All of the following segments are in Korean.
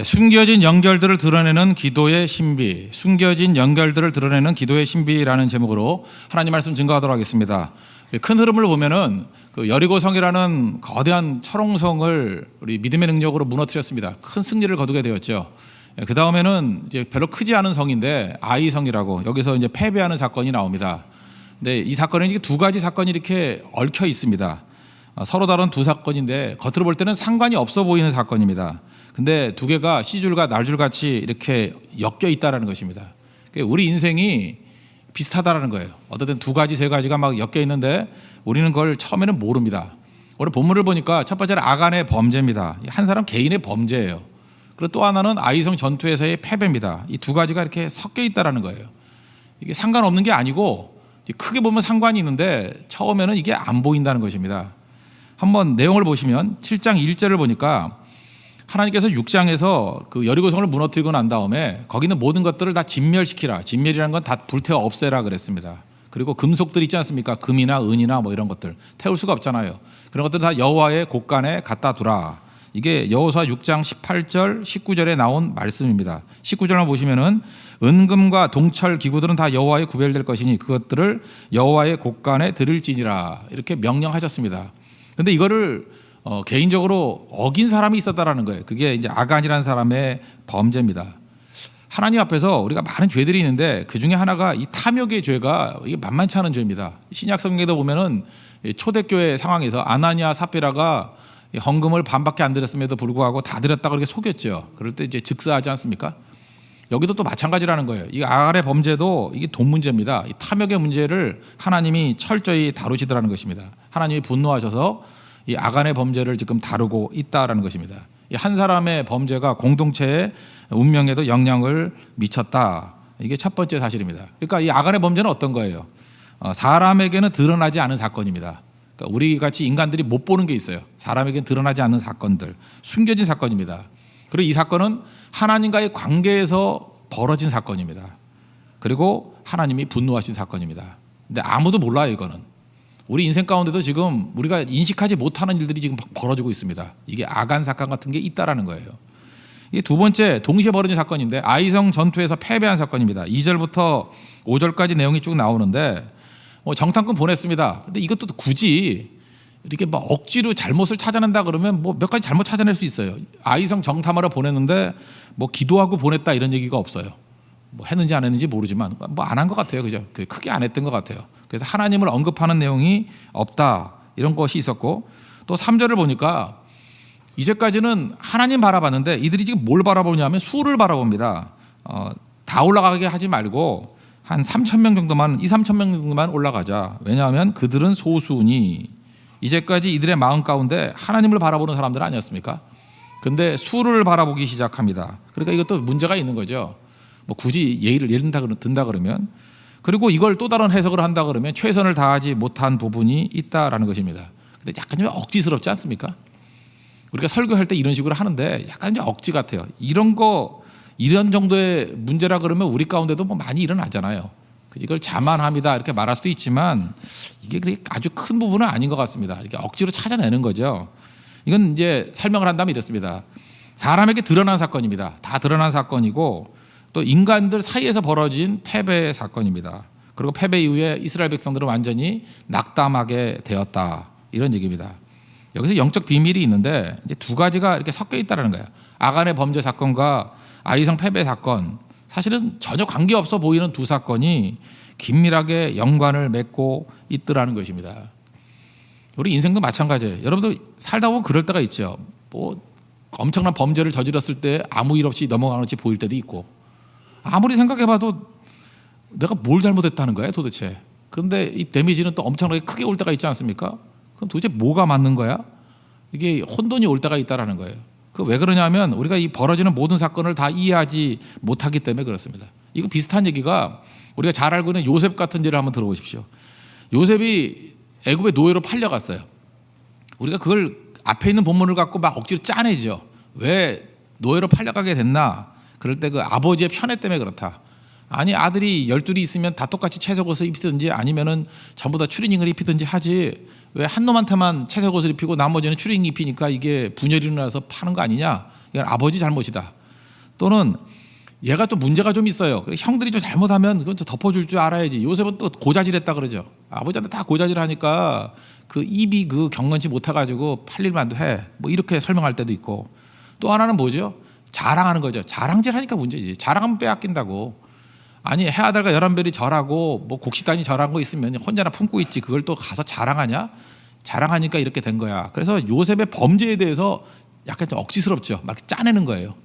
숨겨진 연결들을 드러내는 기도의 신비, 숨겨진 연결들을 드러내는 기도의 신비라는 제목으로 하나님 말씀 증거하도록 하겠습니다. 큰 흐름을 보면은 그 여리고성이라는 거대한 철옹성을 우리 믿음의 능력으로 무너뜨렸습니다. 큰 승리를 거두게 되었죠. 그 다음에는 이제 별로 크지 않은 성인데 아이성이라고 여기서 이제 패배하는 사건이 나옵니다. 근데 이 사건은 두 가지 사건이 이렇게 얽혀 있습니다. 서로 다른 두 사건인데 겉으로 볼 때는 상관이 없어 보이는 사건입니다. 근데 두 개가 씨줄과 날줄 같이 이렇게 엮여 있다라는 것입니다. 우리 인생이 비슷하다라는 거예요. 어쨌든 두 가지, 세 가지가 막 엮여 있는데 우리는 그걸 처음에는 모릅니다. 오늘 본문을 보니까 첫 번째는 아간의 범죄입니다. 한 사람 개인의 범죄예요. 그리고 또 하나는 아이성 전투에서의 패배입니다. 이 두 가지가 이렇게 섞여 있다라는 거예요. 이게 상관없는 게 아니고 크게 보면 상관이 있는데 처음에는 이게 안 보인다는 것입니다. 한번 내용을 보시면 7장 1절을 보니까 하나님께서 6장에서 그 여리고성을 무너뜨리고 난 다음에 거기 있는 모든 것들을 다 진멸시키라. 진멸이라는 건 다 불태워 없애라 그랬습니다. 그리고 금속들 있지 않습니까? 금이나 은이나 뭐 이런 것들 태울 수가 없잖아요. 그런 것들 다 여호와의 곳간에 갖다 두라. 이게 여호수아 6장 18절 19절에 나온 말씀입니다. 19절만 보시면은 은금과 동철 기구들은 다 여호와의 구별될 것이니 그것들을 여호와의 곳간에 드릴지니라. 이렇게 명령하셨습니다. 근데 이거를 개인적으로 어긴 사람이 있었다라는 거예요. 그게 이제 아간이라는 사람의 범죄입니다. 하나님 앞에서 우리가 많은 죄들이 있는데 그 중에 하나가 이 탐욕의 죄가 이게 만만치 않은 죄입니다. 신약 성경에도 보면은 초대교회 상황에서 아나니아 삽비라가 헌금을 반밖에 안 드렸음에도 불구하고 다 드렸다고 이렇게 속였죠. 그럴 때 이제 즉사하지 않습니까? 여기도 또 마찬가지라는 거예요. 이 아간의 범죄도 이게 돈 문제입니다. 이 탐욕의 문제를 하나님이 철저히 다루시더라는 것입니다. 하나님이 분노하셔서 이 아간의 범죄를 지금 다루고 있다라는 것입니다. 이 한 사람의 범죄가 공동체의 운명에도 영향을 미쳤다. 이게 첫 번째 사실입니다. 그러니까 이 아간의 범죄는 어떤 거예요? 사람에게는 드러나지 않은 사건입니다. 그러니까 우리 같이 인간들이 못 보는 게 있어요. 사람에게는 드러나지 않는 사건들, 숨겨진 사건입니다. 그리고 이 사건은 하나님과의 관계에서 벌어진 사건입니다. 그리고 하나님이 분노하신 사건입니다. 근데 아무도 몰라요, 이거는. 우리 인생 가운데도 지금 우리가 인식하지 못하는 일들이 지금 벌어지고 있습니다. 이게 아간 사건 같은 게 있다라는 거예요. 이게 두 번째 동시에 벌어진 사건인데 아이성 전투에서 패배한 사건입니다. 2절부터 5절까지 내용이 쭉 나오는데 정탐꾼 보냈습니다. 근데 이것도 굳이 이렇게 막 억지로 잘못을 찾아낸다 그러면 뭐 몇 가지 잘못 찾아낼 수 있어요. 아이성 정탐하러 보냈는데 뭐 기도하고 보냈다 이런 얘기가 없어요. 뭐 했는지 안 했는지 모르지만 뭐 안 한 것 같아요. 그죠? 크게 안 했던 것 같아요. 그래서 하나님을 언급하는 내용이 없다 이런 것이 있었고 또 3절을 보니까 이제까지는 하나님 바라봤는데 이들이 지금 뭘 바라보냐면 수를 바라봅니다. 다 올라가게 하지 말고 한 3,000명 정도만 3,000명 정도만 올라가자. 왜냐하면 그들은 소수니 이제까지 이들의 마음 가운데 하나님을 바라보는 사람들 아니었습니까? 근데 수를 바라보기 시작합니다. 그러니까 이것도 문제가 있는 거죠. 뭐 굳이 예를 든다 그러면 그리고 이걸 또 다른 해석을 한다 그러면 최선을 다하지 못한 부분이 있다라는 것입니다. 근데 약간 좀 억지스럽지 않습니까? 우리가 설교할 때 이런 식으로 하는데 약간 좀 억지 같아요. 이런 정도의 문제라 그러면 우리 가운데도 뭐 많이 일어나잖아요. 이걸 자만합니다 이렇게 말할 수도 있지만 이게 아주 큰 부분은 아닌 것 같습니다. 이렇게 억지로 찾아내는 거죠. 이건 이제 설명을 한다면 이렇습니다. 사람에게 드러난 사건입니다. 다 드러난 사건이고 또 인간들 사이에서 벌어진 패배의 사건입니다. 그리고 패배 이후에 이스라엘 백성들은 완전히 낙담하게 되었다 이런 얘기입니다. 여기서 영적 비밀이 있는데 이제 두 가지가 이렇게 섞여 있다는 거예요. 아간의 범죄 사건과 아이성 패배 사건, 사실은 전혀 관계없어 보이는 두 사건이 긴밀하게 연관을 맺고 있더라는 것입니다. 우리 인생도 마찬가지예요. 여러분도 살다 보면 그럴 때가 있죠. 뭐 엄청난 범죄를 저질렀을 때 아무 일 없이 넘어가는 것이 보일 때도 있고 아무리 생각해봐도 내가 뭘 잘못했다는 거야 도대체. 그런데 이 데미지는 또 엄청나게 크게 올 때가 있지 않습니까? 그럼 도대체 뭐가 맞는 거야? 이게 혼돈이 올 때가 있다는 거예요. 그 왜 그러냐면 우리가 이 벌어지는 모든 사건을 다 이해하지 못하기 때문에 그렇습니다. 이거 비슷한 얘기가 우리가 잘 알고 있는 요셉 같은 예를 한번 들어보십시오. 요셉이 애굽의 노예로 팔려갔어요. 우리가 그걸 앞에 있는 본문을 갖고 막 억지로 짜내죠. 왜 노예로 팔려가게 됐나? 그럴 때 그 아버지의 편애 때문에 그렇다. 아니 아들이 12이 있으면 다 똑같이 채색 옷을 입히든지 아니면은 전부 다 추리닝을 입히든지 하지 왜 한 놈한테만 채색 옷을 입히고 나머지는 추리닝 입히니까 이게 분열이 일어나서 파는 거 아니냐? 이건 아버지 잘못이다. 또는 얘가 또 문제가 좀 있어요. 형들이 좀 잘못하면 그건 좀 덮어줄 줄 알아야지. 요셉은 또 고자질했다 그러죠. 아버지한테 다 고자질하니까 그 입이 그 경건치 못해가지고 팔릴만도 해. 뭐 이렇게 설명할 때도 있고. 또 하나는 뭐죠? 자랑하는 거죠. 자랑질하니까 문제지. 자랑하면 빼앗긴다고. 아니 해아들과 11별이 절하고 뭐 곡식단이 절한 거 있으면 혼자나 품고 있지. 그걸 또 가서 자랑하냐? 자랑하니까 이렇게 된 거야. 그래서 요셉의 범죄에 대해서 약간 좀 억지스럽죠. 막 짜내는 거예요.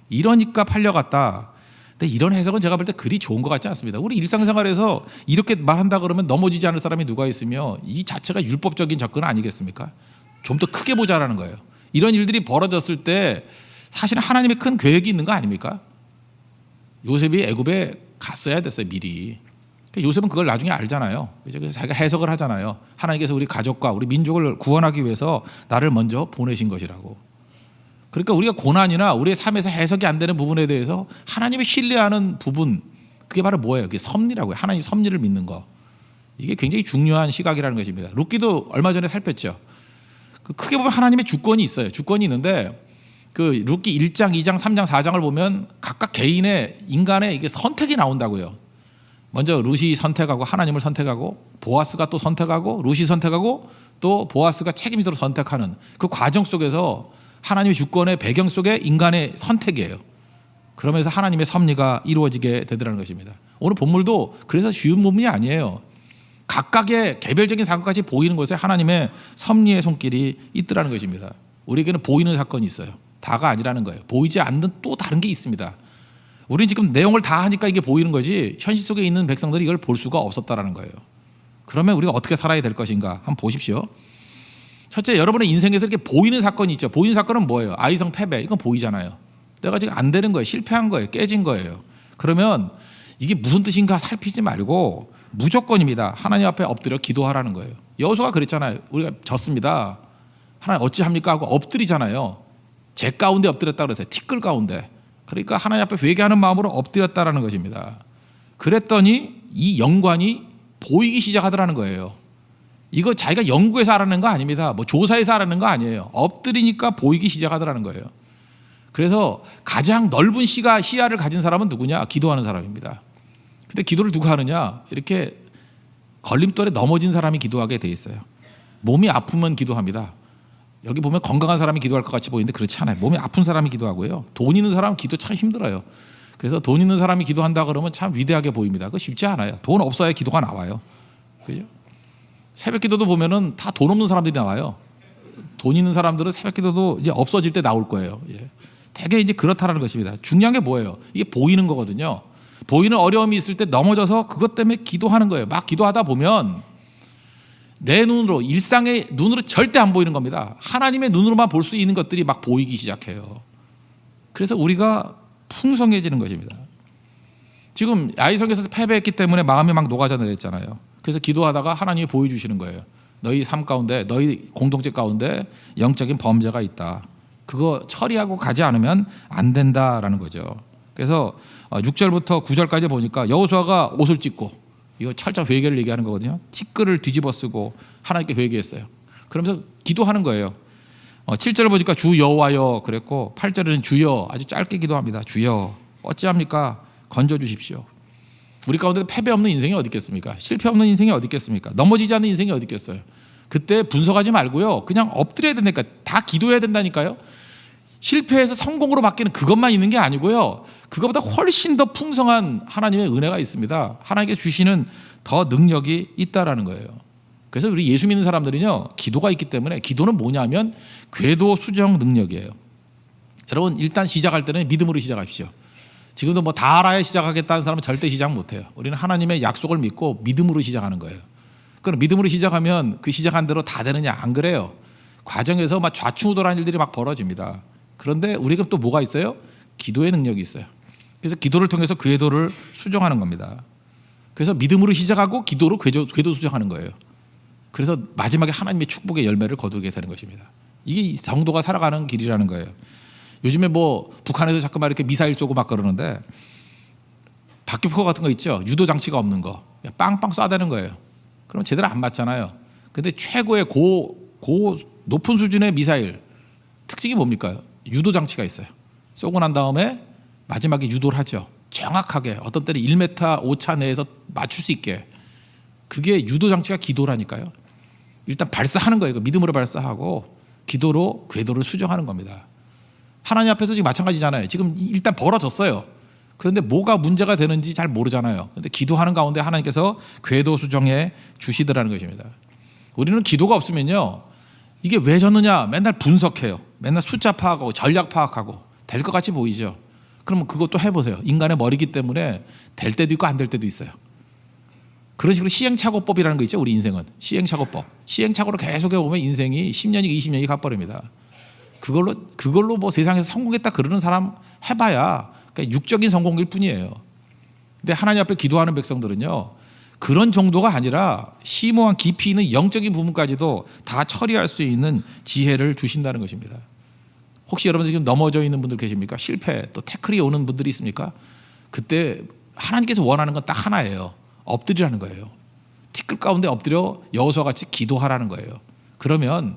이러니까 팔려갔다. 근데 이런 해석은 제가 볼 때 그리 좋은 것 같지 않습니다. 우리 일상생활에서 이렇게 말한다 그러면 넘어지지 않을 사람이 누가 있으며 이 자체가 율법적인 접근 아니겠습니까? 좀 더 크게 보자라는 거예요. 이런 일들이 벌어졌을 때 사실은 하나님의 큰 계획이 있는 거 아닙니까? 요셉이 애굽에 갔어야 됐어요, 미리. 요셉은 그걸 나중에 알잖아요. 그래서 자기가 해석을 하잖아요. 하나님께서 우리 가족과 우리 민족을 구원하기 위해서 나를 먼저 보내신 것이라고. 그러니까 우리가 고난이나 우리의 삶에서 해석이 안 되는 부분에 대해서 하나님을 신뢰하는 부분, 그게 바로 뭐예요? 그게 섭리라고요. 하나님 섭리를 믿는 거. 이게 굉장히 중요한 시각이라는 것입니다. 룻기도 얼마 전에 살폈죠. 크게 보면 하나님의 주권이 있어요. 주권이 있는데 그 룻기 1장, 2장, 3장, 4장을 보면 각각 개인의 인간의 이게 선택이 나온다고요. 먼저 룻이 선택하고 하나님을 선택하고 보아스가 또 선택하고 룻이 선택하고 또 보아스가 책임지도록 선택하는 그 과정 속에서 하나님의 주권의 배경 속에 인간의 선택이에요. 그러면서 하나님의 섭리가 이루어지게 되더라는 것입니다. 오늘 본문도 그래서 쉬운 부분이 아니에요. 각각의 개별적인 사건까지 보이는 곳에 하나님의 섭리의 손길이 있더라는 것입니다. 우리에게는 보이는 사건이 있어요. 다가 아니라는 거예요. 보이지 않는 또 다른 게 있습니다. 우리는 지금 내용을 다 하니까 이게 보이는 거지 현실 속에 있는 백성들이 이걸 볼 수가 없었다라는 거예요. 그러면 우리가 어떻게 살아야 될 것인가 한번 보십시오. 첫째, 여러분의 인생에서 이렇게 보이는 사건이 있죠. 보이는 사건은 뭐예요? 아이성 패배. 이건 보이잖아요. 내가 지금 안 되는 거예요. 실패한 거예요. 깨진 거예요. 그러면 이게 무슨 뜻인가 살피지 말고 무조건입니다. 하나님 앞에 엎드려 기도하라는 거예요. 여호수아가 그랬잖아요. 우리가 졌습니다. 하나님 어찌합니까 하고 엎드리잖아요. 제 가운데 엎드렸다 그랬어요. 티끌 가운데. 그러니까 하나님 앞에 회개하는 마음으로 엎드렸다라는 것입니다. 그랬더니 이 영광이 보이기 시작하더라는 거예요. 이거 자기가 연구해서 알아낸 거 아닙니다. 뭐 조사해서 알아낸 거 아니에요. 엎드리니까 보이기 시작하더라는 거예요. 그래서 가장 넓은 시야를 가진 사람은 누구냐? 기도하는 사람입니다. 근데 기도를 누가 하느냐? 이렇게 걸림돌에 넘어진 사람이 기도하게 돼 있어요. 몸이 아프면 기도합니다. 여기 보면 건강한 사람이 기도할 것 같이 보이는데 그렇지 않아요. 몸이 아픈 사람이 기도하고요. 돈 있는 사람은 기도 참 힘들어요. 그래서 돈 있는 사람이 기도한다 그러면 참 위대하게 보입니다. 그거 쉽지 않아요. 돈 없어야 기도가 나와요. 그죠? 새벽 기도도 보면은 다 돈 없는 사람들이 나와요. 돈 있는 사람들은 새벽 기도도 이제 없어질 때 나올 거예요. 예. 되게 이제 그렇다라는 것입니다. 중요한 게 뭐예요? 이게 보이는 거거든요. 보이는 어려움이 있을 때 넘어져서 그것 때문에 기도하는 거예요. 막 기도하다 보면 내 눈으로 일상의 눈으로 절대 안 보이는 겁니다. 하나님의 눈으로만 볼 수 있는 것들이 막 보이기 시작해요. 그래서 우리가 풍성해지는 것입니다. 지금 아이성에서 패배했기 때문에 마음이 막 녹아져 내렸잖아요. 그래서 기도하다가 하나님이 보여주시는 거예요. 너희 삶 가운데 너희 공동체 가운데 영적인 범죄가 있다. 그거 처리하고 가지 않으면 안 된다라는 거죠. 그래서 6절부터 9절까지 보니까 여호수아가 옷을 찢고 이거 철저 회개를 얘기하는 거거든요. 티끌을 뒤집어 쓰고 하나님께 회개했어요. 그러면서 기도하는 거예요. 7절 보니까 주 여호와여 그랬고 8절에는 주여 아주 짧게 기도합니다. 주여 어찌합니까? 건져주십시오. 우리 가운데 패배 없는 인생이 어디 있겠습니까? 실패 없는 인생이 어디 있겠습니까? 넘어지지 않는 인생이 어디 있겠어요? 그때 분석하지 말고요. 그냥 엎드려야 된다니까. 다 기도해야 된다니까요. 실패해서 성공으로 바뀌는 그것만 있는 게 아니고요. 그것보다 훨씬 더 풍성한 하나님의 은혜가 있습니다. 하나님께 주시는 더 능력이 있다라는 거예요. 그래서 우리 예수 믿는 사람들은요. 기도가 있기 때문에 기도는 뭐냐면 궤도 수정 능력이에요. 여러분 일단 시작할 때는 믿음으로 시작하십시오. 지금도 뭐 다 알아야 시작하겠다는 사람은 절대 시작 못해요. 우리는 하나님의 약속을 믿고 믿음으로 시작하는 거예요. 그럼 믿음으로 시작하면 그 시작한 대로 다 되느냐? 안 그래요. 과정에서 막 좌충우돌한 일들이 막 벌어집니다. 그런데 우리가 또 뭐가 있어요? 기도의 능력이 있어요. 그래서 기도를 통해서 궤도를 수정하는 겁니다. 그래서 믿음으로 시작하고 기도로 궤도 수정하는 거예요. 그래서 마지막에 하나님의 축복의 열매를 거두게 되는 것입니다. 이게 성도가 살아가는 길이라는 거예요. 요즘에 뭐 북한에서 자꾸만 이렇게 미사일 쏘고 막 그러는데 박격포 같은 거 있죠. 유도 장치가 없는 거 빵빵 쏴대는 거예요. 그럼 제대로 안 맞잖아요. 근데 최고의 높은 수준의 미사일 특징이 뭡니까? 유도 장치가 있어요. 쏘고 난 다음에 마지막에 유도를 하죠. 정확하게 어떤 때는 1m 오차 내에서 맞출 수 있게. 그게 유도 장치가 기도라니까요. 일단 발사하는 거예요. 믿음으로 발사하고 기도로 궤도를 수정하는 겁니다. 하나님 앞에서 지금 마찬가지잖아요. 지금 일단 벌어졌어요. 그런데 뭐가 문제가 되는지 잘 모르잖아요. 그런데 기도하는 가운데 하나님께서 궤도 수정해 주시더라는 것입니다. 우리는 기도가 없으면요, 이게 왜 졌느냐 맨날 분석해요. 맨날 숫자 파악하고 전략 파악하고 될 것 같이 보이죠. 그러면 그것도 해보세요. 인간의 머리이기 때문에 될 때도 있고 안 될 때도 있어요. 그런 식으로 시행착오법이라는 거 있죠. 우리 인생은 시행착오법. 시행착오로 계속 해보면 인생이 10년이 20년이 가버립니다. 그걸로 뭐 세상에서 성공했다 그러는 사람 해봐야 그러니까 육적인 성공일 뿐이에요. 근데 하나님 앞에 기도하는 백성들은요, 그런 정도가 아니라 심오한 깊이 있는 영적인 부분까지도 다 처리할 수 있는 지혜를 주신다는 것입니다. 혹시 여러분 지금 넘어져 있는 분들 계십니까? 실패 또 태클이 오는 분들이 있습니까? 그때 하나님께서 원하는 건 딱 하나예요. 엎드리라는 거예요. 티끌 가운데 엎드려 여호수아 같이 기도하라는 거예요. 그러면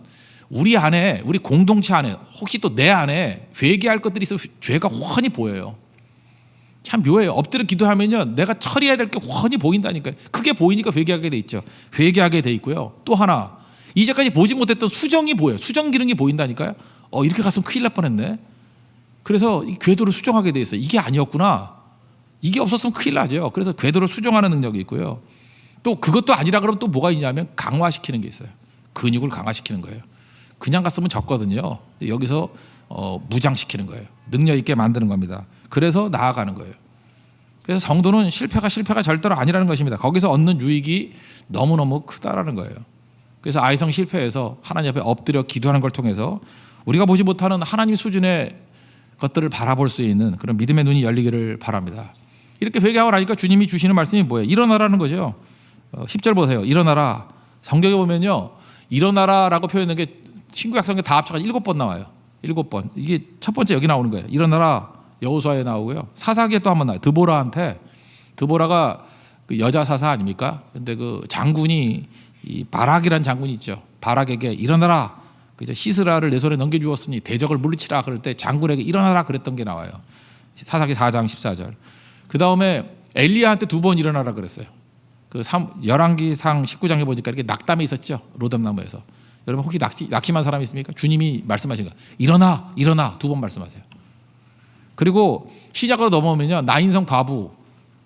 우리 안에, 우리 공동체 안에, 혹시 또 내 안에 회개할 것들이 있어 죄가 훤히 보여요. 참 묘해요. 엎드려 기도하면요, 내가 처리해야 될 게 훤히 보인다니까요. 그게 보이니까 회개하게 돼 있죠. 회개하게 돼 있고요. 또 하나, 이제까지 보지 못했던 수정이 보여요. 수정 기능이 보인다니까요. 이렇게 갔으면 큰일 날 뻔했네. 그래서 이 궤도를 수정하게 돼 있어요. 이게 아니었구나. 이게 없었으면 큰일 나죠. 그래서 궤도를 수정하는 능력이 있고요. 또 그것도 아니라 그러면 또 뭐가 있냐면 강화시키는 게 있어요. 근육을 강화시키는 거예요. 그냥 갔으면 졌거든요. 여기서 무장시키는 거예요. 능력 있게 만드는 겁니다. 그래서 나아가는 거예요. 그래서 성도는 실패가 절대로 아니라는 것입니다. 거기서 얻는 유익이 너무너무 크다라는 거예요. 그래서 아이성 실패에서 하나님 앞에 엎드려 기도하는 걸 통해서 우리가 보지 못하는 하나님 수준의 것들을 바라볼 수 있는 그런 믿음의 눈이 열리기를 바랍니다. 이렇게 회개하고 나니까 주님이 주시는 말씀이 뭐예요? 일어나라는 거죠. 10절 보세요. 일어나라. 성경에 보면요, 일어나라라고 표현한 게 신구약 성경 다 합쳐서 7번 나와요. 7번. 이게 첫 번째 여기 나오는 거예요. 일어나라. 여호수아에 나오고요. 사사기에 또 한 번 나와요. 드보라가 그 여자 사사 아닙니까? 근데 그 장군이 이 바락이라는 장군이 있죠. 바락에게 일어나라. 그죠? 시스라를 내 손에 넘겨주었으니 대적을 물리치라 그럴 때 장군에게 일어나라 그랬던 게 나와요. 사사기 4장 14절. 그 다음에 엘리야한테 2번 일어나라 그랬어요. 그 열왕기상 19장에 보니까 이렇게 낙담이 있었죠. 로뎀나무에서. 여러분 혹시 낙심한 사람이 있습니까? 주님이 말씀하신 거. 일어나 2번 말씀하세요. 그리고 시작으로 넘어오면요, 나인성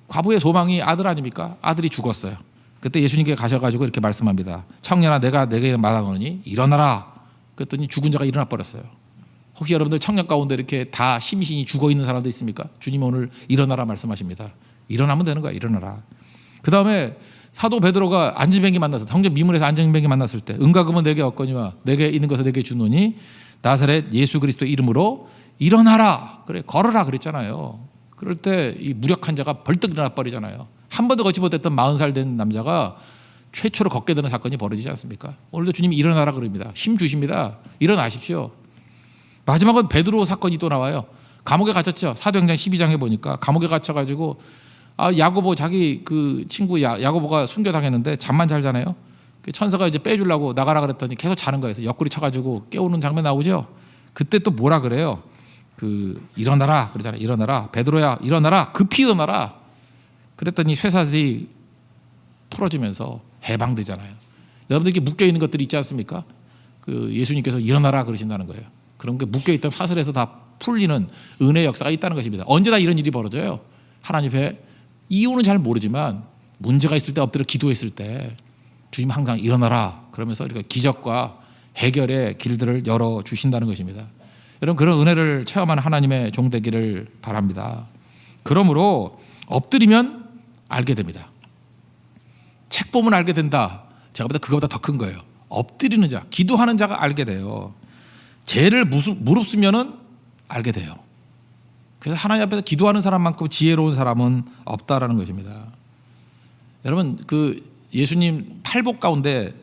과부의 소망이 아들 아닙니까? 아들이 죽었어요. 그때 예수님께 가셔가지고 이렇게 말씀합니다. 청년아, 내가 내게 말하노니 일어나라. 그랬더니 죽은 자가 일어나 버렸어요. 혹시 여러분들 청년 가운데 이렇게 다 심신이 죽어 있는 사람도 있습니까? 주님 오늘 일어나라 말씀하십니다. 일어나면 되는 거야. 일어나라. 그 다음에 사도 베드로가 안진뱅이 만났을 때, 성전 미문에서 안진뱅이 만났을 때, 은과 금은 내게 없거니와 내게 있는 것을 내게 주노니 나사렛 예수 그리스도 이름으로 일어나라. 그래, 걸어라 그랬잖아요. 그럴 때 이 무력한 자가 벌떡 일어나 버리잖아요. 한 번도 걷지 못했던 40살 된 남자가 최초로 걷게 되는 사건이 벌어지지 않습니까? 오늘도 주님이 일어나라 그럽니다. 힘 주십니다. 일어나십시오. 마지막은 베드로 사건이 또 나와요. 감옥에 갇혔죠. 사도행전 12장에 보니까 감옥에 갇혀가지고 야고보 자기 그 친구 야고보가 순교당했는데 잠만 잘 자네요. 천사가 이제 빼주려고 나가라 그랬더니 계속 자는 거예요. 그래서 옆구리 쳐가지고 깨우는 장면 나오죠. 그때 또 뭐라 그래요? 일어나라 그러잖아요. 일어나라. 베드로야 일어나라. 급히 일어나라. 그랬더니 쇠사슬이 풀어지면서 해방되잖아요. 여러분들 이렇게 묶여있는 것들이 있지 않습니까? 예수님께서 일어나라 그러신다는 거예요. 그런 게 묶여있던 사슬에서 다 풀리는 은혜의 역사가 있다는 것입니다. 언제 다 이런 일이 벌어져요? 하나님 앞에 이유는 잘 모르지만 문제가 있을 때 엎드려 기도했을 때 주님 항상 일어나라 그러면서 이렇게 기적과 해결의 길들을 열어주신다는 것입니다. 여러분 그런 은혜를 체험하는 하나님의 종 되기를 바랍니다. 그러므로 엎드리면 알게 됩니다. 책 보면 알게 된다. 제가 보다 그거보다 더 큰 거예요. 엎드리는 자, 기도하는 자가 알게 돼요. 죄를 무릅쓰면은 알게 돼요. 그래서 하나님 앞에서 기도하는 사람만큼 지혜로운 사람은 없다라는 것입니다. 여러분 예수님 팔복 가운데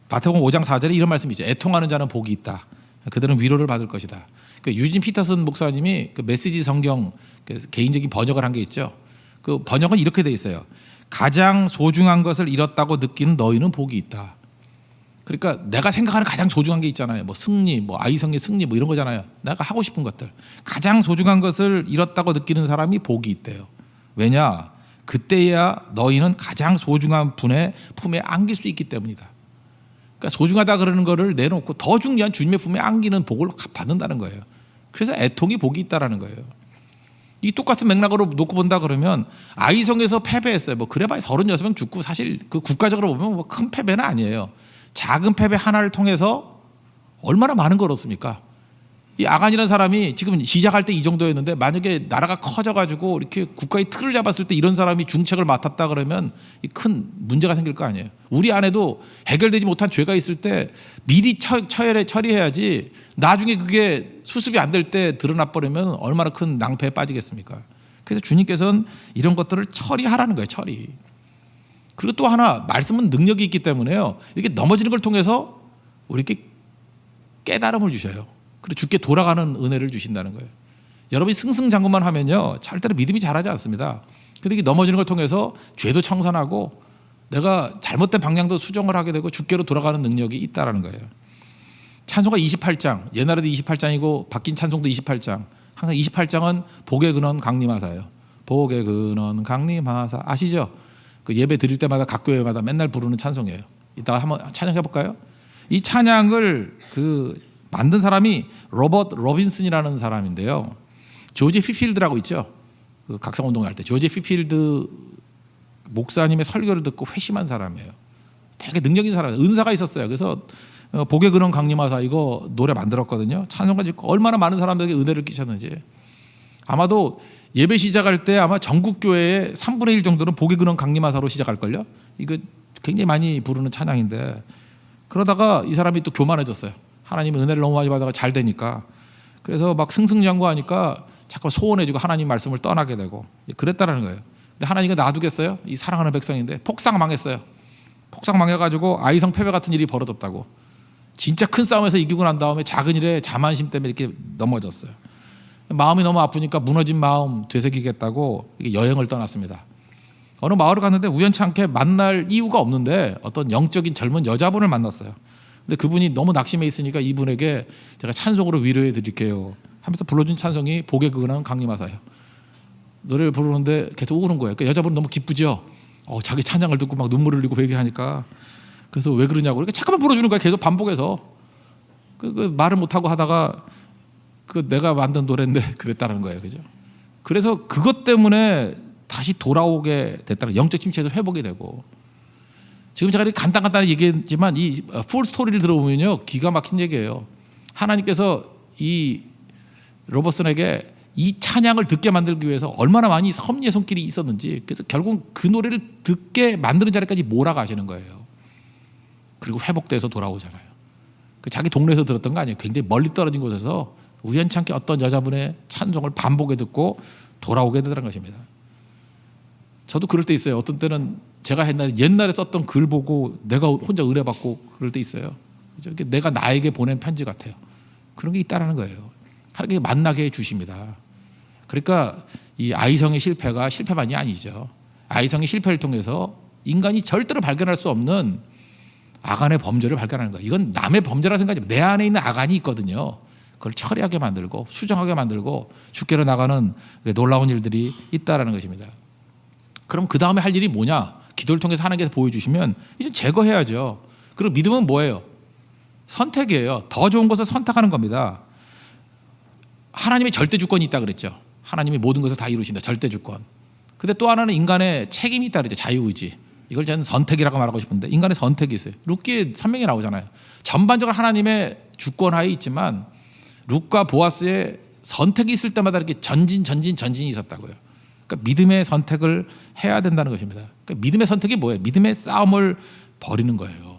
마태복음 5장 4절에 이런 말씀이 있죠. 애통하는 자는 복이 있다. 그들은 위로를 받을 것이다. 유진 피터슨 목사님이 메시지 성경 개인적인 번역을 한 게 있죠. 그 번역은 이렇게 돼 있어요. 가장 소중한 것을 잃었다고 느끼는 너희는 복이 있다. 그러니까 내가 생각하는 가장 소중한 게 있잖아요. 뭐 승리, 뭐 아이성의 승리, 뭐 이런 거잖아요. 내가 하고 싶은 것들. 가장 소중한 것을 잃었다고 느끼는 사람이 복이 있대요. 왜냐? 그때야 너희는 가장 소중한 분의 품에 안길 수 있기 때문이다. 그러니까 소중하다 그러는 거를 내놓고 더 중요한 주님의 품에 안기는 복을 받는다는 거예요. 그래서 애통이 복이 있다라는 거예요. 이 똑같은 맥락으로 놓고 본다 그러면 아이성에서 패배했어요. 뭐 그래봐야 36명 죽고 사실 그 국가적으로 보면 뭐 큰 패배는 아니에요. 작은 패배 하나를 통해서 얼마나 많은 걸 얻습니까? 이 아간이라는 사람이 지금 시작할 때 이 정도였는데 만약에 나라가 커져가지고 이렇게 국가의 틀을 잡았을 때 이런 사람이 중책을 맡았다 그러면 큰 문제가 생길 거 아니에요. 우리 안에도 해결되지 못한 죄가 있을 때 미리 처리해야지 나중에 그게 수습이 안 될 때 드러나 버리면 얼마나 큰 낭패에 빠지겠습니까? 그래서 주님께서는 이런 것들을 처리하라는 거예요. 처리. 그리고 또 하나 말씀은 능력이 있기 때문에요. 이렇게 넘어지는 걸 통해서 우리에게 깨달음을 주셔요. 그리고 주께 돌아가는 은혜를 주신다는 거예요. 여러분이 승승장구만 하면요 절대로 믿음이 자라지 않습니다. 근데 이게 넘어지는 걸 통해서 죄도 청산하고 내가 잘못된 방향도 수정을 하게 되고 주께로 돌아가는 능력이 있다라는 거예요. 찬송가 28장, 옛날에도 28장이고 바뀐 찬송도 28장. 항상 28장은 복의 근원 강림하사예요. 복의 근원 강림하사 아시죠? 그 예배 드릴 때마다 각 교회마다 맨날 부르는 찬송이에요. 이따가 한번 찬양해 볼까요? 이 찬양을 만든 사람이 로버트 로빈슨이라는 사람인데요. 조지 피필드라고 있죠. 그 각성운동을 할 때 조지 피필드 목사님의 설교를 듣고 회심한 사람이에요. 되게 능력 있는 사람, 은사가 있었어요. 그래서 복의 근원 강림하사 이거 노래 만들었거든요. 찬송가 짓고 얼마나 많은 사람들에게 은혜를 끼쳤는지. 아마도 예배 시작할 때 아마 전국 교회의 3분의 1 정도는 복의 근원 강림하사로 시작할걸요. 이거 굉장히 많이 부르는 찬양인데 그러다가 이 사람이 또 교만해졌어요. 하나님의 은혜를 너무 많이 받아가 잘 되니까. 그래서 막 승승장구하니까 자꾸 소원해지고 하나님 말씀을 떠나게 되고 그랬다는 거예요. 근데 하나님이 놔두겠어요? 이 사랑하는 백성인데 폭삭 망했어요. 폭삭 망해가지고 아이성 패배 같은 일이 벌어졌다고. 진짜 큰 싸움에서 이기고 난 다음에 작은 일에 자만심 때문에 이렇게 넘어졌어요. 마음이 너무 아프니까 무너진 마음 되새기겠다고 여행을 떠났습니다. 어느 마을을 갔는데 우연치 않게 만날 이유가 없는데 어떤 영적인 젊은 여자분을 만났어요. 근데 그분이 너무 낙심해 있으니까 이분에게 제가 찬송으로 위로해 드릴게요 하면서 불러준 찬송이 복의 근원 강림하사예요. 노래를 부르는데 계속 우는 거예요. 그러니까 여자분은 너무 기쁘죠. 자기 찬양을 듣고 막 눈물을 흘리고 회개하니까. 그래서 왜 그러냐고. 그러니까 잠깐만 불러주는 거야. 계속 반복해서. 그 말을 못하고 하다가 내가 만든 노래인데 그랬다는 거예요. 그죠? 그래서 그것 때문에 다시 돌아오게 됐다는 거예요. 영적 침체에서 회복이 되고. 지금 제가 이렇게 간단하게 얘기했지만 이 풀 스토리를 들어보면요 기가 막힌 얘기예요. 하나님께서 이 로버슨에게 이 찬양을 듣게 만들기 위해서 얼마나 많이 섭리의 손길이 있었는지 그래서 결국 그 노래를 듣게 만드는 자리까지 몰아가시는 거예요. 그리고 회복돼서 돌아오잖아요. 자기 동네에서 들었던 거 아니에요. 굉장히 멀리 떨어진 곳에서 우연찮게 어떤 여자분의 찬송을 반복해 듣고 돌아오게 되더라는 것입니다. 저도 그럴 때 있어요. 어떤 때는 제가 옛날에 썼던 글 보고 내가 혼자 의뢰받고 그럴 때 있어요. 내가 나에게 보낸 편지 같아요. 그런 게 있다는 거예요. 하나님께 만나게 해주십니다. 그러니까 이 아이성의 실패가 실패만이 아니죠. 아이성의 실패를 통해서 인간이 절대로 발견할 수 없는 아간의 범죄를 발견하는 거예요. 이건 남의 범죄라 생각하지 내 안에 있는 아간이 있거든요. 그걸 처리하게 만들고 수정하게 만들고 주께로 나가는 놀라운 일들이 있다라는 것입니다. 그럼 그 다음에 할 일이 뭐냐? 기도를 통해서 하나님께서 보여주시면 이제 제거해야죠. 그리고 믿음은 뭐예요? 선택이에요. 더 좋은 것을 선택하는 겁니다. 하나님의 절대 주권이 있다 그랬죠. 하나님이 모든 것을 다 이루신다. 절대 주권. 근데 또 하나는 인간의 책임이 있다 그랬죠. 자유의지. 이걸 저는 선택이라고 말하고 싶은데 인간의 선택이 있어요. 룻기에 선명히 나오잖아요. 전반적으로 하나님의 주권하에 있지만 룻과 보아스의 선택이 있을 때마다 이렇게 전진이 있었다고요. 그러니까 믿음의 선택을 해야 된다는 것입니다. 그러니까 믿음의 선택이 뭐예요? 믿음의 싸움을 벌이는 거예요.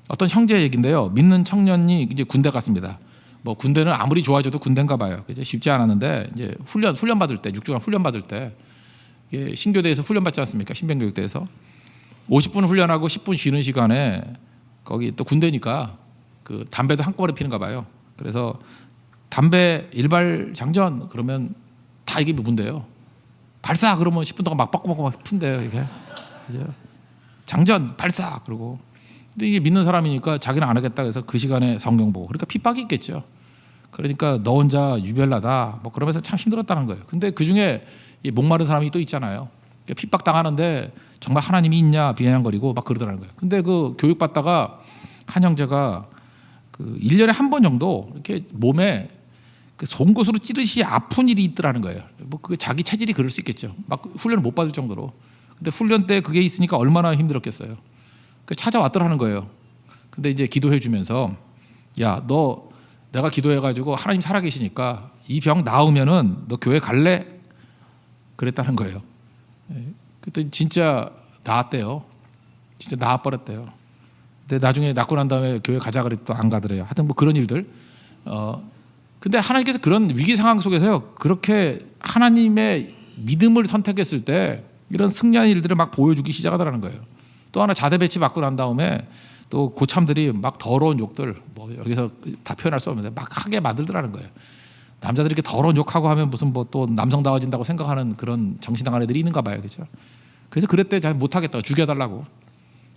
어떤 형제 얘기인데요. 믿는 청년이 이제 군대 갔습니다. 뭐 군대는 아무리 좋아져도 군대인가 봐요. 이제 쉽지 않았는데 이제 훈련 받을 때 6주간 훈련 받을 때 신교대에서 훈련 받지 않습니까? 신병교육대에서 50분 훈련하고 10분 쉬는 시간에 거기 또 군대니까 그 담배도 한꺼번에 피는가 봐요. 그래서 담배 일발 장전 그러면 다 이게 문제예요. 발사 그러면 10분 동안 막 빡고 막 푼대요. 이게 그죠? 장전 발사 그러고 근데 이게 믿는 사람이니까 자기는 안 하겠다 해서 그 시간에 성경 보고 그러니까 핍박이 있겠죠. 그러니까 너 혼자 유별나다 뭐 그러면서 참 힘들었다는 거예요. 근데 그중에 이 목마른 사람이 또 있잖아요. 핍박 당하는데 정말 하나님이 있냐 비아냥거리고 막 그러더라는 거예요. 근데 그 교육받다가 한 형제가 그 1년에 한 번 정도 이렇게 몸에 그 송곳으로 찌르시 아픈 일이 있더라는 거예요. 뭐 그 자기 체질이 그럴 수 있겠죠. 막 훈련을 못 받을 정도로. 근데 훈련 때 그게 있으니까 얼마나 힘들었겠어요. 그 찾아왔더라는 거예요. 근데 이제 기도해 주면서 야, 너 내가 기도해 가지고 하나님 살아계시니까 이 병 나으면은 너 교회 갈래? 그랬다는 거예요. 그때 진짜 나았대요. 진짜 나아버렸대요. 근데 나중에 낫고 난 다음에 교회 가자 그래도 또 안 가더래요. 하여튼 뭐 그런 일들. 근데 하나님께서 그런 위기 상황 속에서요, 그렇게 하나님의 믿음을 선택했을 때 이런 승리한 일들을 막 보여주기 시작하더라는 거예요. 또 하나 자대 배치 받고 난 다음에 또 고참들이 막 더러운 욕들, 뭐 여기서 다 표현할 수 없는데 막 하게 만들더라는 거예요. 남자들이 이렇게 더러운 욕하고 하면 무슨 뭐 또 남성다워진다고 생각하는 그런 정신당한 애들이 있는가 봐요, 그죠? 그래서 그랬대. 잘 못하겠다고 죽여달라고.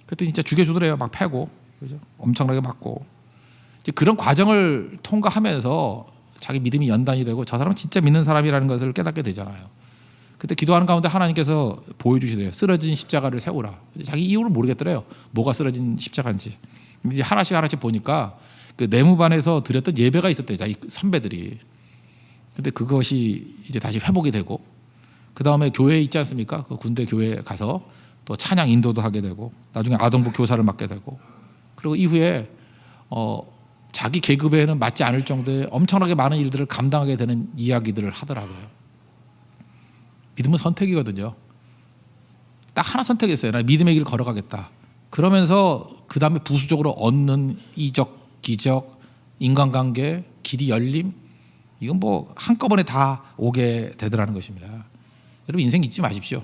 그때 진짜 죽여주더래요. 막 패고, 그죠? 엄청나게 맞고. 이제 그런 과정을 통과하면서 자기 믿음이 연단이 되고 저 사람은 진짜 믿는 사람이라는 것을 깨닫게 되잖아요. 그때 기도하는 가운데 하나님께서 보여주시더래요. 쓰러진 십자가를 세우라. 자기 이유를 모르겠더래요. 뭐가 쓰러진 십자가인지. 이제 하나씩 보니까 그 내무반에서 드렸던 예배가 있었대요. 자기 선배들이. 근데 그것이 이제 다시 회복이 되고, 그 다음에 교회에 있지 않습니까? 그 군대 교회에 가서 또 찬양 인도도 하게 되고, 나중에 아동부 교사를 맡게 되고, 그리고 이후에 자기 계급에는 맞지 않을 정도의 엄청나게 많은 일들을 감당하게 되는 이야기들을 하더라고요. 믿음은 선택이거든요. 딱 하나 선택했어요. 나 믿음의 길을 걸어가겠다. 그러면서 그 다음에 부수적으로 얻는 이적, 기적, 인간관계, 길이 열림, 이건 뭐 한꺼번에 다 오게 되더라는 것입니다. 여러분 인생 잊지 마십시오.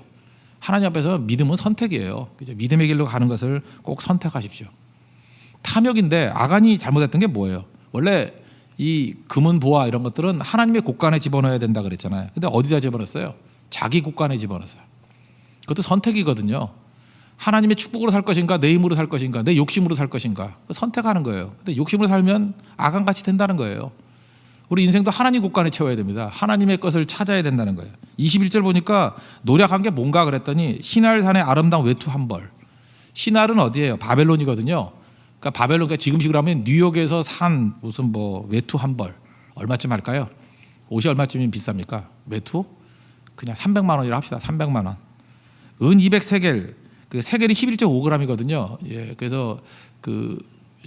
하나님 앞에서 믿음은 선택이에요. 그죠? 믿음의 길로 가는 것을 꼭 선택하십시오. 탐욕인데 아간이 잘못했던 게 뭐예요? 원래 이 금은 보화 이런 것들은 하나님의 곳간에 집어넣어야 된다 그랬잖아요. 근데 어디다 집어넣었어요? 자기 곳간에 집어넣었어요. 그것도 선택이거든요. 하나님의 축복으로 살 것인가, 내 힘으로 살 것인가, 내 욕심으로 살 것인가, 선택하는 거예요. 근데 욕심으로 살면 아간같이 된다는 거예요. 우리 인생도 하나님 곳간에 채워야 됩니다. 하나님의 것을 찾아야 된다는 거예요. 21절 보니까 노력한 게 뭔가 그랬더니 신할산의 아름다운 외투 한 벌. 신할은 어디예요? 바벨론이거든요. 그러니까 바벨론, 그러니까 지금식으로 하면 뉴욕에서 산 무슨 뭐 외투 한 벌 얼마쯤 할까요? 옷이 얼마쯤이면 비쌉니까? 외투? 그냥 300만 원이라 합시다. 300만 원. 은 200세겔. 그 세겔이 11.5g이거든요. 예, 그래서 그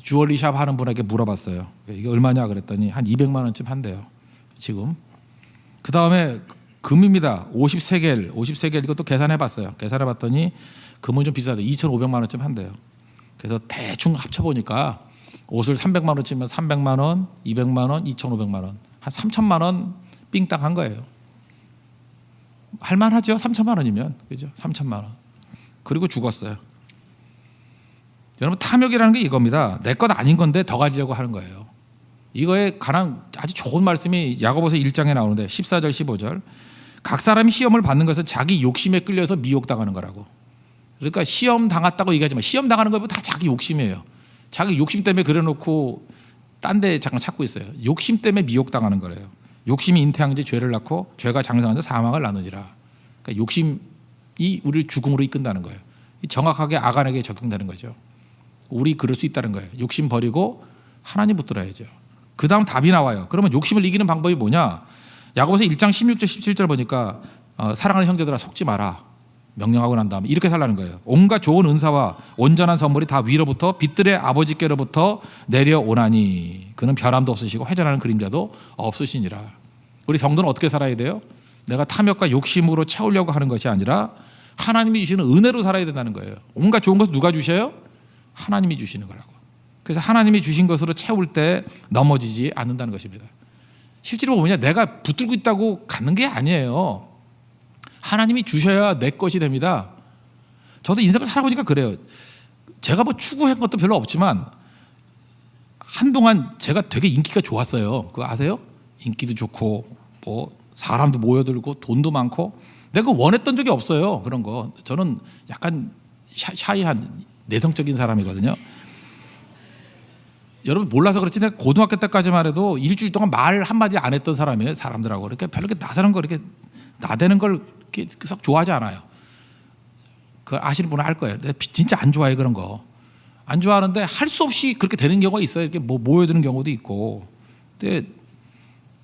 주얼리샵 하는 분에게 물어봤어요. 이게 얼마냐 그랬더니 한 200만 원쯤 한대요. 지금. 그 다음에 금입니다. 50세겔. 50세겔 이것도 계산해봤어요. 계산해봤더니 금은 좀 비싸대. 2,500만 원쯤 한대요. 그래서 대충 합쳐보니까 옷을 300만 원 치면 300만 원, 200만 원, 2,500만 원. 한 3천만 원 삥땅 한 거예요. 할만하죠? 3천만 원이면. 그죠? 3천만 원. 그리고 죽었어요. 여러분 탐욕이라는 게 이겁니다. 내 것 아닌 건데 더 가지려고 하는 거예요. 이거에 관한 아주 좋은 말씀이 야고보서 1장에 나오는데 14절 15절. 각 사람이 시험을 받는 것은 자기 욕심에 끌려서 미혹당하는 거라고. 그러니까 시험 당했다고 얘기하지만 시험 당하는 것보다 다 자기 욕심이에요. 자기 욕심 때문에 그래놓고 딴 데 잠깐 찾고 있어요. 욕심 때문에 미혹당하는 거래요. 욕심이 잉태한지 죄를 낳고 죄가 장성한지 사망을 낳느니라. 그러니까 욕심이 우리를 죽음으로 이끈다는 거예요. 정확하게 아간에게 적용되는 거죠. 우리 그럴 수 있다는 거예요. 욕심 버리고 하나님 붙들어야죠. 그 다음 답이 나와요. 그러면 욕심을 이기는 방법이 뭐냐? 야고보서 1장 16절 17절 보니까 사랑하는 형제들아 속지 마라. 명령하고 난 다음에 이렇게 살라는 거예요. 온갖 좋은 은사와 온전한 선물이 다 위로부터 빛들의 아버지께로부터 내려오나니 그는 변함도 없으시고 회전하는 그림자도 없으시니라. 우리 성도는 어떻게 살아야 돼요? 내가 탐욕과 욕심으로 채우려고 하는 것이 아니라 하나님이 주시는 은혜로 살아야 된다는 거예요. 온갖 좋은 것을 누가 주셔요? 하나님이 주시는 거라고. 그래서 하나님이 주신 것으로 채울 때 넘어지지 않는다는 것입니다. 실제로 뭐냐, 내가 붙들고 있다고 갖는 게 아니에요. 하나님이 주셔야 내 것이 됩니다. 저도 인생을 살아보니까 그래요. 제가 뭐 추구한 것도 별로 없지만 한동안 제가 되게 인기가 좋았어요. 그거 아세요? 인기도 좋고 뭐 사람도 모여들고 돈도 많고 내가 원했던 적이 없어요. 그런 거. 저는 약간 샤이한 내성적인 사람이거든요. 여러분 몰라서 그렇지 내가 고등학교 때까지만 해도 일주일 동안 말 한마디 안 했던 사람이에요. 사람들하고. 이렇게 별로 이렇게 나서는 거 이렇게 나대는 걸 이렇게 썩 좋아하지 않아요. 그 아시는 분은 알 거예요. 내가 진짜 안 좋아해 그런 거. 안 좋아하는데 할 수 없이 그렇게 되는 경우가 있어요. 이렇게 뭐 모여드는 경우도 있고. 근데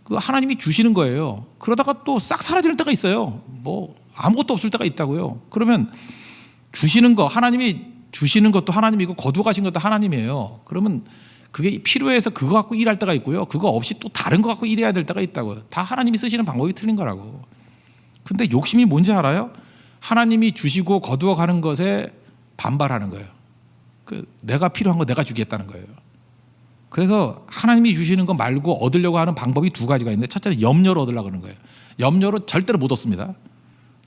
그 하나님이 주시는 거예요. 그러다가 또 싹 사라지는 때가 있어요. 뭐 아무것도 없을 때가 있다고요. 그러면 주시는 거 하나님이 주시는 것도 하나님이고 거두어 가신 것도 하나님이에요. 그러면 그게 필요해서 그거 갖고 일할 때가 있고요. 그거 없이 또 다른 거 갖고 일해야 될 때가 있다고요. 다 하나님이 쓰시는 방법이 틀린 거라고. 근데 욕심이 뭔지 알아요? 하나님이 주시고 거두어 가는 것에 반발하는 거예요. 내가 필요한 거 내가 주겠다는 거예요. 그래서 하나님이 주시는 거 말고 얻으려고 하는 방법이 두 가지가 있는데 첫째는 염려로 얻으려고 하는 거예요. 염려로 절대로 못 얻습니다.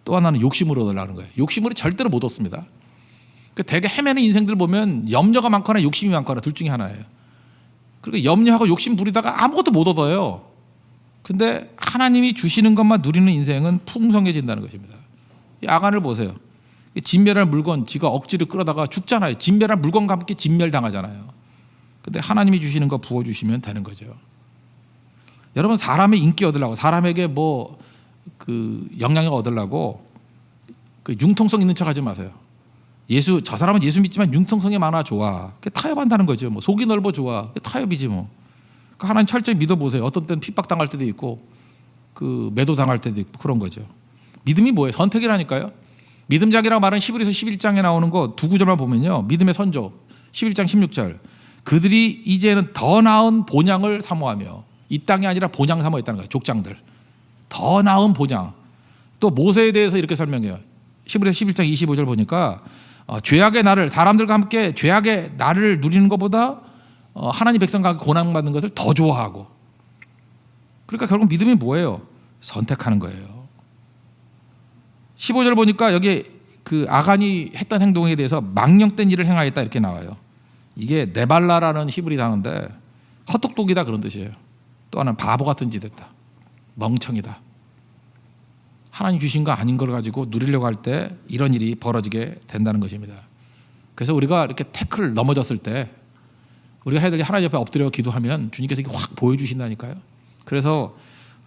또 하나는 욕심으로 얻으려고 하는 거예요. 욕심으로 절대로 못 얻습니다. 되게 헤매는 인생들 보면 염려가 많거나 욕심이 많거나 둘 중에 하나예요. 그리고 염려하고 욕심 부리다가 아무것도 못 얻어요. 근데 하나님이 주시는 것만 누리는 인생은 풍성해진다는 것입니다. 이 아간을 보세요. 진멸할 물건 지가 억지로 끌어다가 죽잖아요. 진멸할 물건과 함께 진멸당하잖아요. 근데 하나님이 주시는 거 부어주시면 되는 거죠. 여러분 사람의 인기 얻으려고 사람에게 뭐 그 영향력 얻으려고 그 융통성 있는 척 하지 마세요. 저 사람은 예수 믿지만 융통성이 많아 좋아. 타협한다는 거죠. 뭐 속이 넓어 좋아. 타협이지 뭐. 그러니까 하나님 철저히 믿어보세요. 어떤 때는 핍박당할 때도 있고 그 매도당할 때도 있고 그런 거죠. 믿음이 뭐예요? 선택이라니까요. 믿음작이라고 말하는 히브리서 11장에 나오는 거 두 구절만 보면요. 믿음의 선조 11장 16절 그들이 이제는 더 나은 본향을 사모하며 이 땅이 아니라 본향 사모했다는 거예요. 족장들. 더 나은 본향. 또 모세에 대해서 이렇게 설명해요. 히브리서 11장 25절 보니까 죄악의 날을 사람들과 함께 죄악의 날을 누리는 것보다 하나님 백성과 고난받는 것을 더 좋아하고 그러니까 결국 믿음이 뭐예요? 선택하는 거예요. 15절 보니까 여기 그 아간이 했던 행동에 대해서 망령된 일을 행하였다 이렇게 나와요. 이게 네발라라는 히브리 단어인데 헛똑똑이다 그런 뜻이에요. 또 하나는 바보 같은 짓 했다. 멍청이다. 하나님 주신 거 아닌 걸 가지고 누리려고 할 때 이런 일이 벌어지게 된다는 것입니다. 그래서 우리가 이렇게 태클 넘어졌을 때 우리가 해야 될 일 하나님 옆에 엎드려 기도하면 주님께서 이렇게 확 보여주신다니까요. 그래서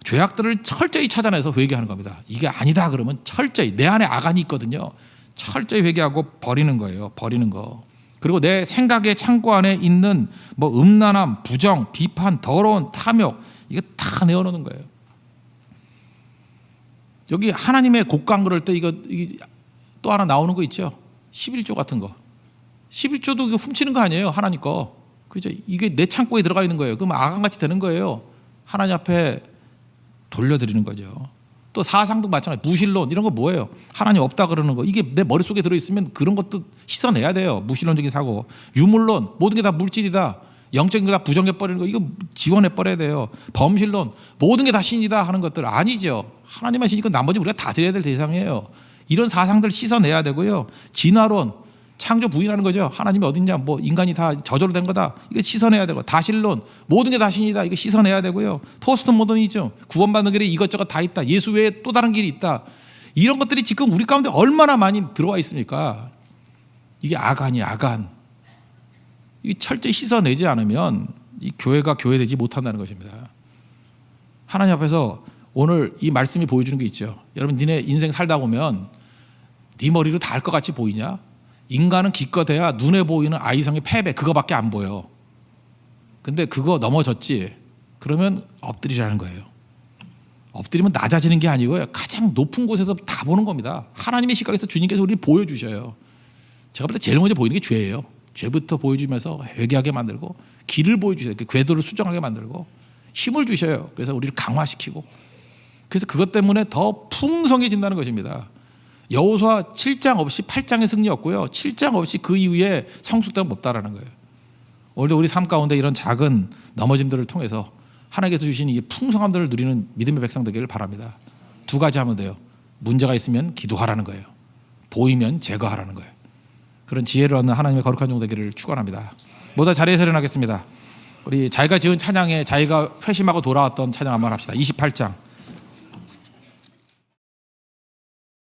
죄악들을 철저히 찾아내서 회개하는 겁니다. 이게 아니다 그러면 철저히 내 안에 아간이 있거든요. 철저히 회개하고 버리는 거예요. 버리는 거. 그리고 내 생각의 창고 안에 있는 뭐 음란함, 부정, 비판, 더러운 탐욕 이거 다 내어놓는 거예요. 여기 하나님의 곡간 그럴 때 이거 또 하나 나오는 거 있죠. 11조 같은 거. 11조도 훔치는 거 아니에요. 하나님 거. 그죠? 이게 내 창고에 들어가 있는 거예요. 그럼 아간같이 되는 거예요. 하나님 앞에 돌려드리는 거죠. 또 사상도 마찬가지. 무신론 이런 거 뭐예요? 하나님 없다 그러는 거. 이게 내 머릿속에 들어있으면 그런 것도 씻어내야 돼요. 무신론적인 사고. 유물론 모든 게 다 물질이다. 영적인 걸 다 부정해버리는 거 이거 지원해버려야 돼요. 범신론 모든 게 다 신이다 하는 것들 아니죠. 하나님만 신이니까 나머지 우리가 다 드려야 될 대상이에요. 이런 사상들 씻어내야 되고요. 진화론 창조 부인하는 거죠. 하나님이 어딨냐 뭐 인간이 다 저절로 된 거다 이거 씻어내야 되고 다신론 모든 게 다 신이다 이거 씻어내야 되고요. 포스트 모더니즘 구원받는 길에 이것저것 다 있다. 예수 외에 또 다른 길이 있다. 이런 것들이 지금 우리 가운데 얼마나 많이 들어와 있습니까? 이게 아간이야 아간. 이 철저히 씻어내지 않으면 이 교회가 교회되지 못한다는 것입니다. 하나님 앞에서 오늘 이 말씀이 보여주는 게 있죠. 여러분 니네 인생 살다 보면 네 머리로 다 할 것 같이 보이냐? 인간은 기껏해야 눈에 보이는 아이성의 패배 그거밖에 안 보여. 근데 그거 넘어졌지. 그러면 엎드리라는 거예요. 엎드리면 낮아지는 게 아니고요. 가장 높은 곳에서 다 보는 겁니다. 하나님의 시각에서 주님께서 우리를 보여주셔요. 제가 볼 때 제일 먼저 보이는 게 죄예요. 죄부터 보여주면서 회개하게 만들고 길을 보여주셔요. 궤도를 수정하게 만들고 힘을 주셔요. 그래서 우리를 강화시키고 그래서 그것 때문에 더 풍성해진다는 것입니다. 여호수아 7장 없이 8장의 승리 없고요. 7장 없이 그 이후에 성숙됨 없다라는 거예요. 오늘도 우리 삶 가운데 이런 작은 넘어짐들을 통해서 하나님께서 주신 이 풍성함들을 누리는 믿음의 백성 되기를 바랍니다. 두 가지 하면 돼요. 문제가 있으면 기도하라는 거예요. 보이면 제거하라는 거예요. 그런 지혜를 얻는 하나님의 거룩한 종 되기를 축원합니다. 모두 자리에서 일어나겠습니다. 우리 자기가 지은 찬양에 자기가 회심하고 돌아왔던 찬양 한번 합시다. 28장.